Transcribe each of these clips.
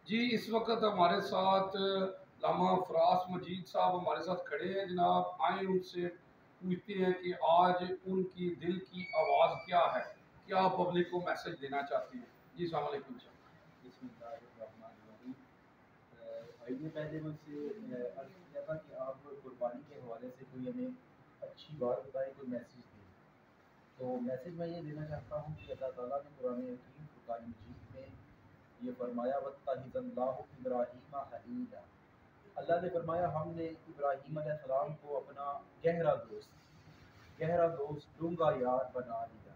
جی اس وقت ہمارے ساتھ علامہ فراس مجید صاحب ہمارے ساتھ کھڑے ہیں جناب، آئیں ان سے پوچھتے ہیں کہ آج ان کی دل کی آواز کیا ہے، کیا پبلک کو میسج دینا چاہتے ہیں۔ جی السلام علیکم صاحب۔ بسم اللہ الرحمن الرحیم۔ بھائی نے پہلے مجھ سے عرض کیا تھا کہ آپ قربانی کے حوالے سے کوئی ہمیں اچھی بات بتائیں، کوئی میسیج دیں۔ تو میسیج میں یہ دینا چاہتا ہوں کہ اللہ تعالیٰ نے قرآن حکیم فرقان مجید میں یہ فرمایا وَاتَّخَذَ اللَّهُ إِبْرَاهِيمَ خَلِيلًا۔ اللہ نے فرمایا ہم نے ابراہیم علیہ السلام کو اپنا گہرا دوست ڈونگا یار بنا لیا۔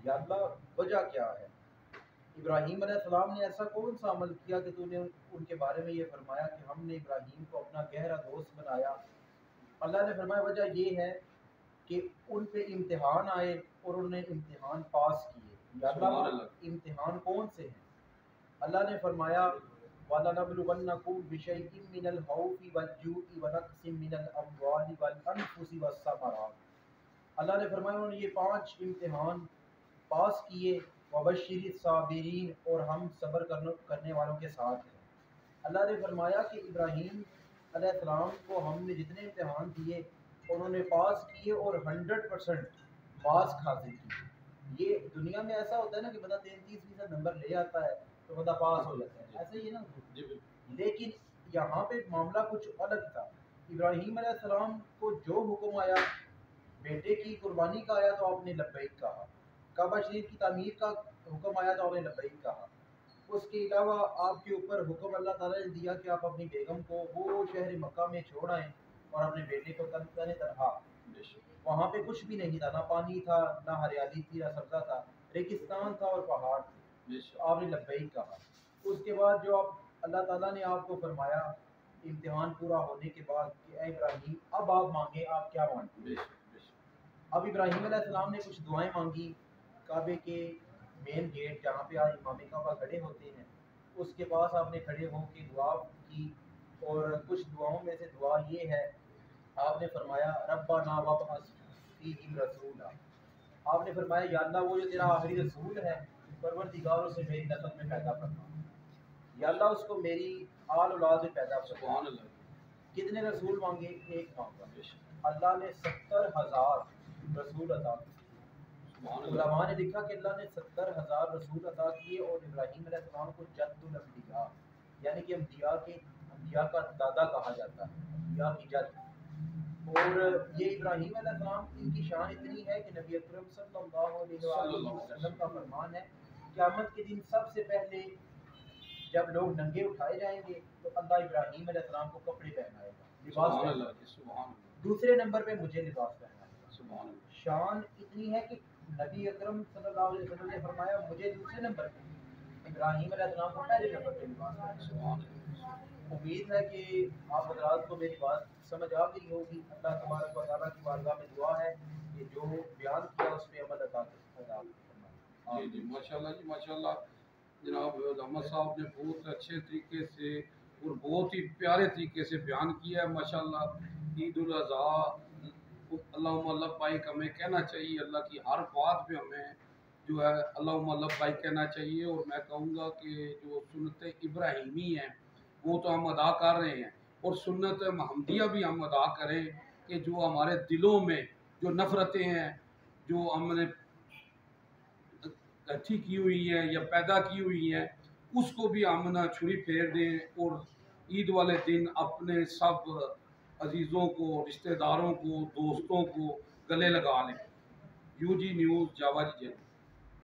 یا اللہ وجہ کیا ہے؟ ابراہیم علیہ السلام نے ایسا کون سا عمل کیا کہ تو نے ان کے بارے میں یہ فرمایا کہ ہم نے ابراہیم کو اپنا گہرا دوست بنایا؟ اللہ نے فرمایا وجہ یہ ہے کہ ان پہ امتحان آئے اور انہوں نے امتحان پاس کیے۔ یا اللہ امتحان کون سے ہیں؟ اللہ نے فرمایا وَلَنَبْلُوَنَّكُم بِشَيْءٍ مِّنَ الْخَوْفِ وَالْجُوعِ وَنَقْصٍ مِّنَ الْأَمْوَالِ وَالْأَنفُسِ وَالثَّمَرَاتِ۔ اللہ نے فرمایا انہوں نے یہ 5 امتحان پاس کیے، وَبَشِّرِ الصَّابِرِينَ، اور ہم صبر کرنے والوں کے ساتھ ہیں۔ اللہ نے فرمایا کہ ابراہیم علیہ السلام کو ہم نے جتنے امتحان دیے انہوں نے پاس کیے اور 100% ماسک حاصل کی۔ یہ دنیا میں ایسا ہوتا ہے نا کہ بندہ 33% نمبر لے آتا ہے تو بندہ پاس ہو جاتا ہے، ایسا ہی ہے نا۔ لیکن یہاں پہ معاملہ کچھ الگ تھا۔ ابراہیم علیہ السلام کو جو حکم آیا بیٹے کی قربانی کا آیا تو آپ نے لبیک کہا، کعبہ شریف کی تعمیر کا حکم آیا تو آپ نے لبیک کہا۔ اس کے علاوہ آپ کے اوپر حکم اللہ تعالیٰ نے دیا کہ آپ اپنی بیگم کو وہ شہر مکہ میں چھوڑ آئیں اور اپنے بیٹے کو تنہا، وہاں پہ کچھ بھی نہیں تھا، نہ پانی تھا، نہ ہریالی تھی، نہ سبزہ تھا، ریگستان تھا اور پہاڑ تھے، آپ نے لبیک کہا۔ اس کے بعد جو اللہ تعالیٰ نے آپ کو فرمایا امتحان پورا ہونے کے بعد کہ اے ابراہیم اب آپ مانگیں، آپ کیا مانگیں؟ اب ابراہیم علیہ السلام نے کچھ دعائیں مانگی کعبے کے مین گیٹ جہاں پہ آج امام کعبہ کھڑے ہوتے ہیں اس کے پاس آپ نے کھڑے ہو کے دعا کی، اور کچھ دعاؤں میں سے دعا یہ ہے، آپ نے فرمایا ربنا وابعث فیہم رسولا، آپ نے فرمایا یا اللہ وہ جو تیرا آخری رسول ہے پروردگار اسے میری نسل میں پیدا کرنا، یا اللہ اس کو میری آل اولاد میں پیدا کرنا۔ کتنے رسول مانگے؟ ایک مانگا۔ اللہ نے 70,000 رسول عطا کیے۔ علماء نے لکھا کہ اللہ نے 70,000 رسول عطا کیے اور ابراہیم علیہ السلام کو جد الانبیاء یعنی کہ انبیاء کا دادا کہا جاتا ہے، انبیاء کی جد۔ اور یہ ابراہیم علیہ السلام ان کی شان اتنی ہے کہ نبی اکرم صلی اللہ علیہ وسلم کا فرمان ہے قیامت کے دن سب سے پہلے جب لوگ ننگے اٹھائے جائیں گے تو اللہ ابراہیم علیہ السلام کو کپڑے پہنائے گا، لباس پہنائے گا۔ دوسرے نمبر پہ مجھے لباس پہنائے گا۔ شان اتنی ہے کہ نبی اکرم صلی اللہ علیہ وسلم نے فرمایا مجھے دوسرے نمبر پہ، ابراہیم علیہ السلام کو پہلے نمبر پہ لباس پہنائے گا۔ امید ہے کہ آپ حضرات کو میری بات سمجھ آ گئی ہوگی۔ اللہ تبارک و تعالیٰ کی بارگاہ میں دعا ہے کہ جو بیان کیا اس پہ عمل عطا فرمائے۔ جی ماشاءاللہ، جی ماشاءاللہ جناب علامہ صاحب نے بہت اچھے طریقے سے اور بہت ہی پیارے طریقے سے بیان کیا ہے ماشاءاللہ۔ عید الاضحیٰ اللہم لبیک ہمیں کہنا چاہیے، اللہ کی ہر بات پہ ہمیں جو ہے اللہم لبیک کہنا چاہیے، اور میں کہوں گا کہ جو سنت ابراہیمی ہیں وہ تو ہم ادا کر رہے ہیں، اور سنت محمدیہ بھی ہم ادا کریں کہ جو ہمارے دلوں میں جو نفرتیں ہیں جو ہم نے اچھی کی ہوئی ہیں یا پیدا کی ہوئی ہیں اس کو بھی ہم نہ چھری پھیر دیں، اور عید والے دن اپنے سب عزیزوں کو، رشتہ داروں کو، دوستوں کو گلے لگا لیں۔ یو جی نیوز جاوا جی جے۔